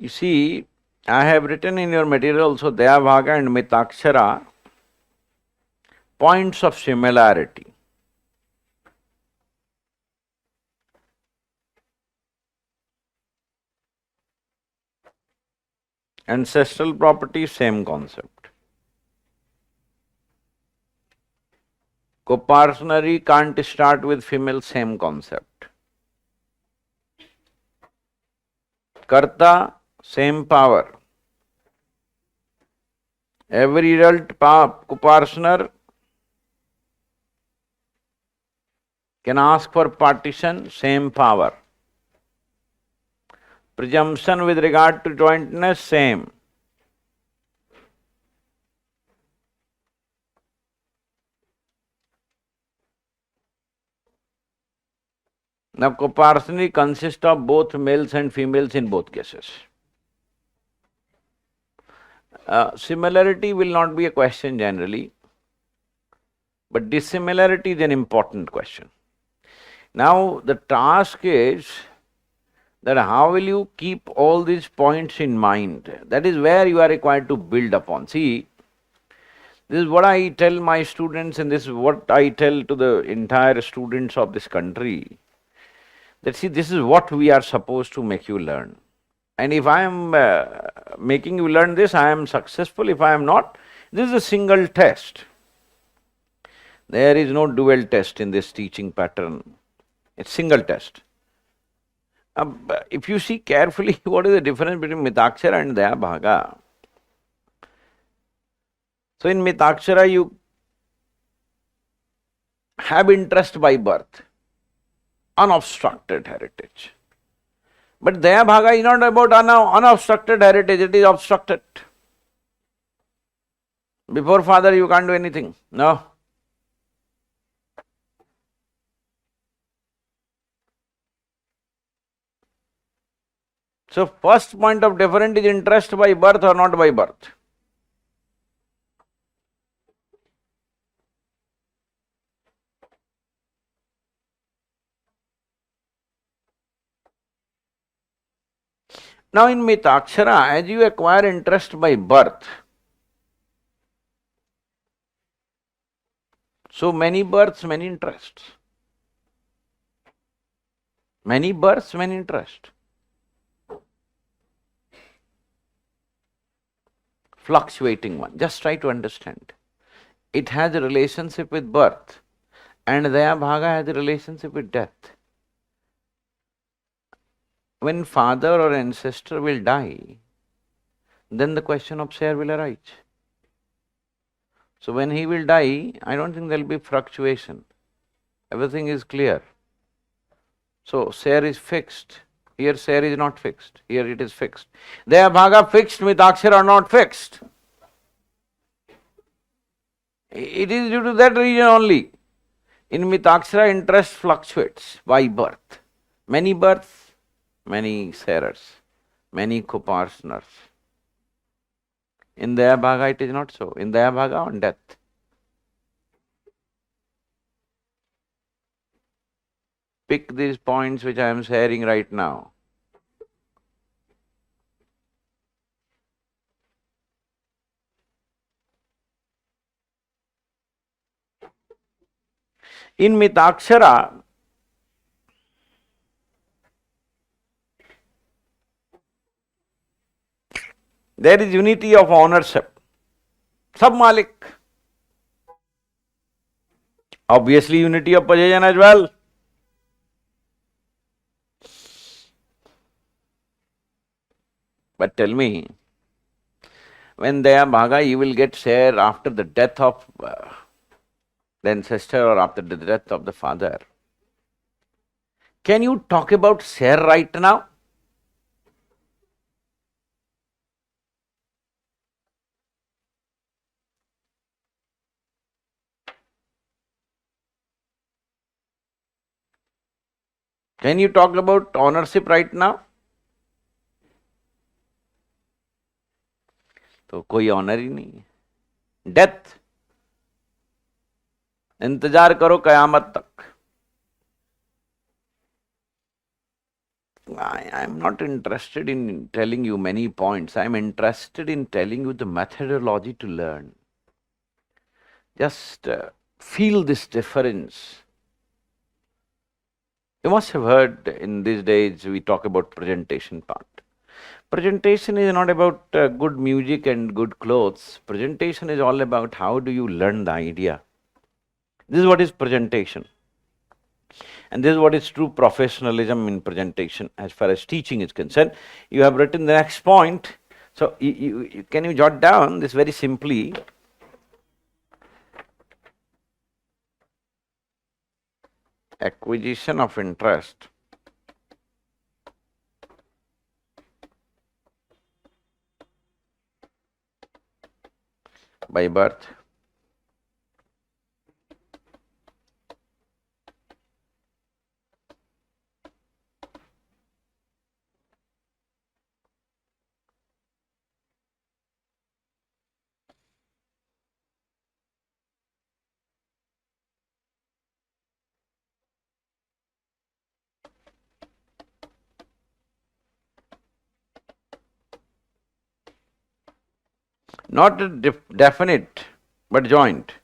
You see, I have written in your material also Dayabhaga and Mitakshara points of similarity. Ancestral property, same concept. Coparcenary can't start with female, same concept. Karta, same power. Every adult coparcener can ask for partition, same power. Presumption with regard to jointness, same. Now, coparcenary consists of both males and females in both cases. Similarity will not be a question generally, but dissimilarity is an important question. Now, the task is that how will you keep all these points in mind? That is where you are required to build upon. See, this is what I tell my students, and this is what I tell to the entire students of this country, that see, this is what we are supposed to make you learn. And if I am making you learn this, I am successful. If I am not, this is a single test. There is no dual test in this teaching pattern. It's single test. If you see carefully, what is the difference between Mitakshara and Dayabhaga? So in Mitakshara, you have interest by birth, unobstructed heritage. But Dayabhaga is not about unobstructed heritage, it is obstructed. Before father, you can't do anything. No. So first point of difference is interest by birth or not by birth. Now in Mitakshara, as you acquire interest by birth, so many births, many interests. Many births, many interests. Fluctuating one. Just try to understand. It has a relationship with birth, and Dayabhaga has a relationship with death. When father or ancestor will die, then the question of share will arise. So when he will die, I don't think there will be fluctuation. Everything is clear. So share is fixed. Here share is not fixed. Here it is fixed. Dayabhaga fixed, Mitakshara not fixed. It is due to that reason only. In Mitakshara, interest fluctuates by birth. Many births, many sharers, many coparceners. In Dayabhaga, it is not so. In Dayabhaga, on death. Pick these points which I am sharing right now. In Mitakshara, there is unity of ownership. Sab Malik. Obviously, unity of possession as well. But tell me, when Dayabhaga, you will get share after the death of the ancestor or after the death of the father. Can you talk about share right now? Can you talk about ownership right now? तो कोई honour ही नहीं है. Death, इंतजार करो कयामत तक. I'm not interested in telling you many points. I'm interested in telling you the methodology to learn. Just feel this difference. You must have heard in these days we talk about presentation part. Presentation is not about good music and good clothes. Presentation is all about how do you learn the idea. This is what is presentation. And this is what is true professionalism in presentation as far as teaching is concerned. You have written the next point. So, can you jot down this very simply? Acquisition of interest by birth. Not a definite but joint.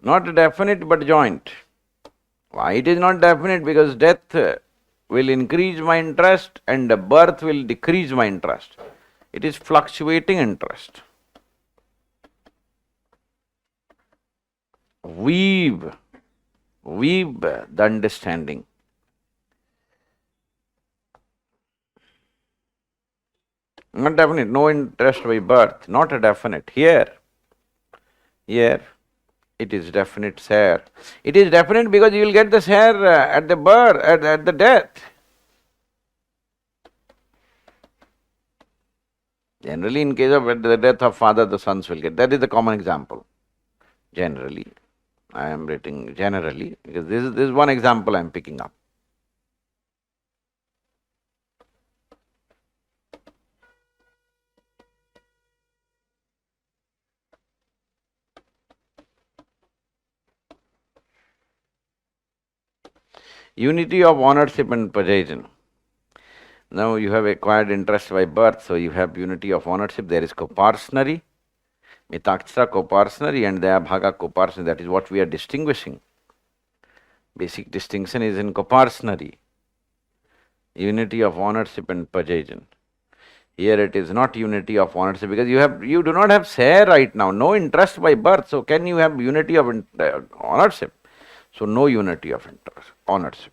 Not a definite but joint. Why it is not definite? Because death will increase my interest and birth will decrease my interest. It is fluctuating interest. Weave the understanding. Not definite, no interest by birth, not a definite. Here, it is definite, sir. It is definite because you will get the share at the birth, at the death. Generally, in case of the death of father, the sons will get. That is the common example. Generally, I am writing generally because this is one example I am picking up. Unity of ownership and possession. Now you have acquired interest by birth, so you have unity of ownership. There is coparcenary, Mitakshara coparcenary and Dayabhaga coparcenary. That is what we are distinguishing. Basic distinction is in coparcenary, unity of ownership and possession. Here it is not unity of ownership because you do not have share right now, no interest by birth. So can you have unity of ownership? So no unity of interest, ownership.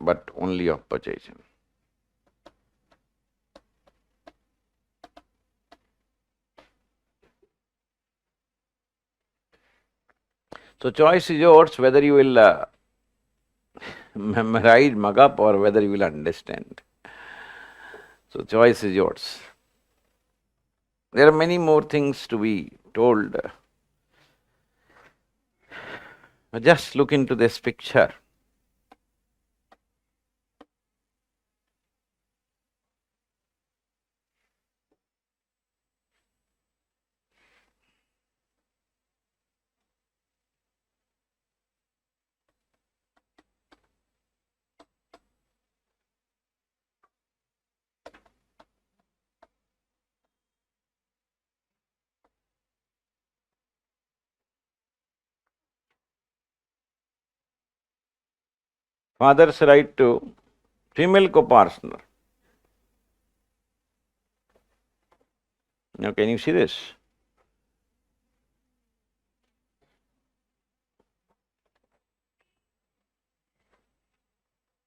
But only of possession. So choice is yours whether you will memorize, mug up, or whether you will understand. So choice is yours. There are many more things to be told. Just look into this picture. Father's right to female copartner. Now, can you see this?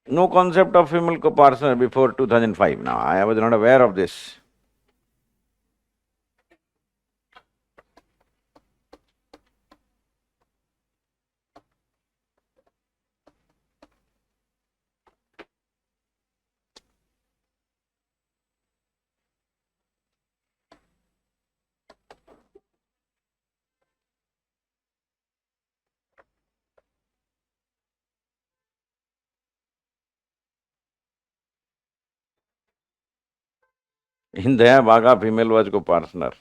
No concept of female copartner before 2005. Now, I was not aware of this. In Dayabhaga, female was copartner.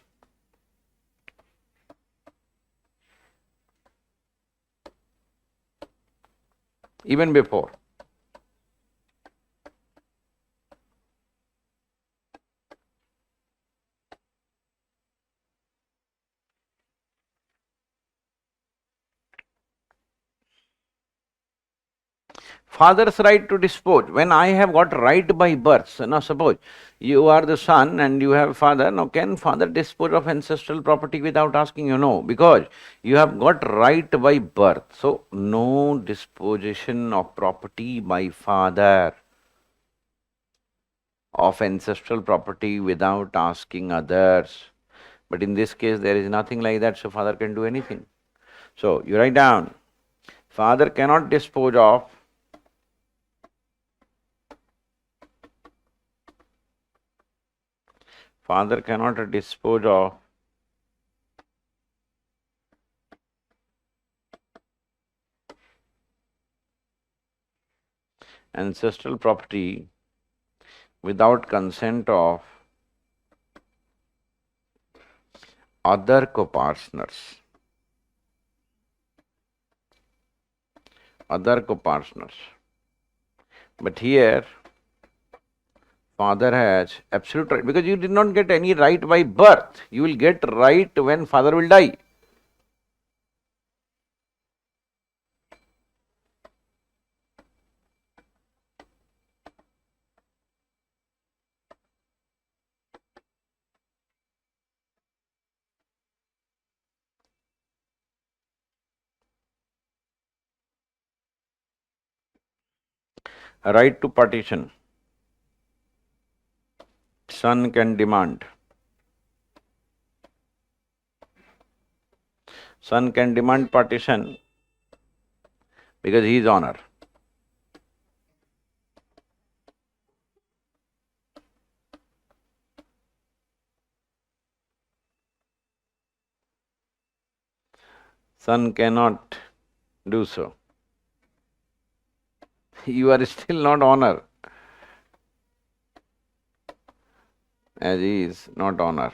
even before. Father's right to dispose. When I have got right by birth, so now suppose you are the son and you have father, now can father dispose of ancestral property without asking you? No, because you have got right by birth. So, no disposition of property by father of ancestral property without asking others. But in this case, there is nothing like that, so father can do anything. So, you write down, father cannot dispose of ancestral property without consent of other co-partners. But here, father has absolute right, because you did not get any right by birth. You will get right when father will die. A right to partition. Son can demand. Son can demand partition because he is honor. Son cannot do so. You are still not honor, as he is not honor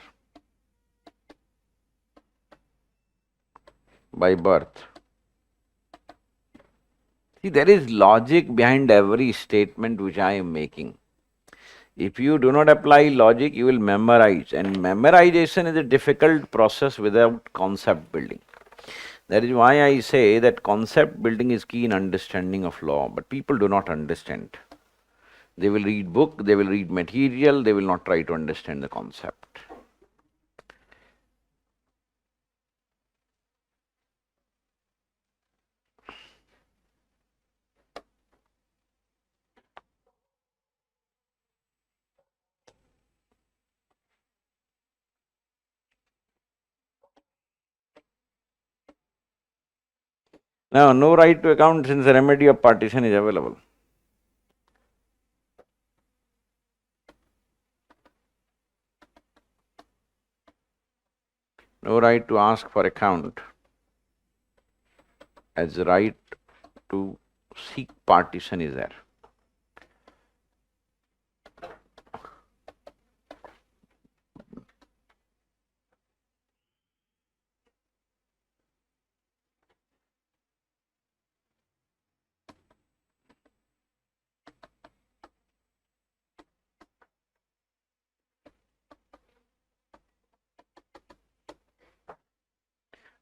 by birth. See, there is logic behind every statement which I am making. If you do not apply logic, you will memorize, and memorization is a difficult process without concept building. That is why I say that concept building is key in understanding of law, but people do not understand. They will read book, they will read material, they will not try to understand the concept. Now, no right to account since the remedy of partition is available. No right to ask for account as right to seek partition is there.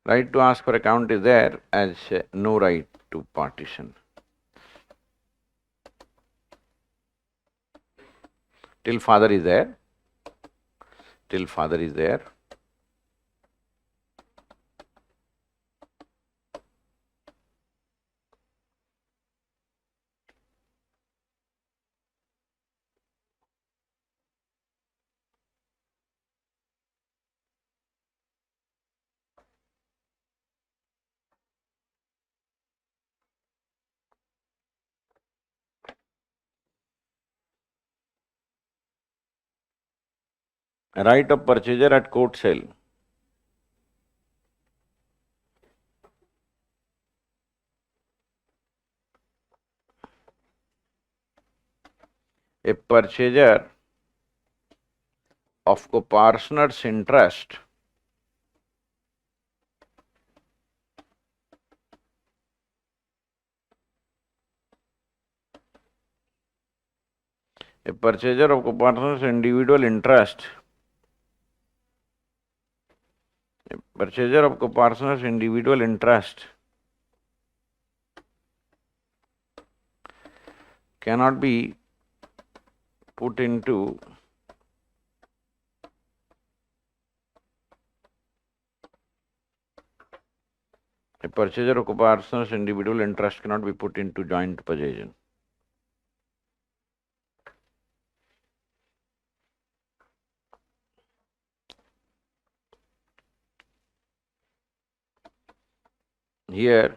Right to ask for account is there as no right to partition. Till father is there. A right of purchaser at court sale. A purchaser of co-partner's interest A purchaser of co-partner's individual interest. A purchaser of co-partner's individual interest cannot be put into a purchaser of co-partner's individual interest cannot be put into joint possession. Here,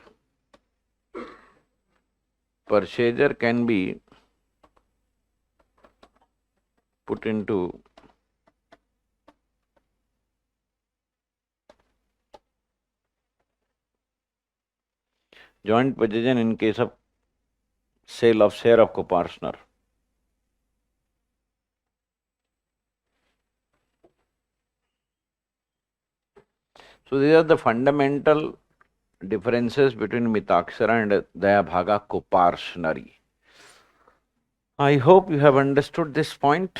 purchaser can be put into joint possession in case of sale of share of co-partner. So these are the fundamental differences between Mitakshara and Dayabhaga co-partnery. I hope you have understood this point.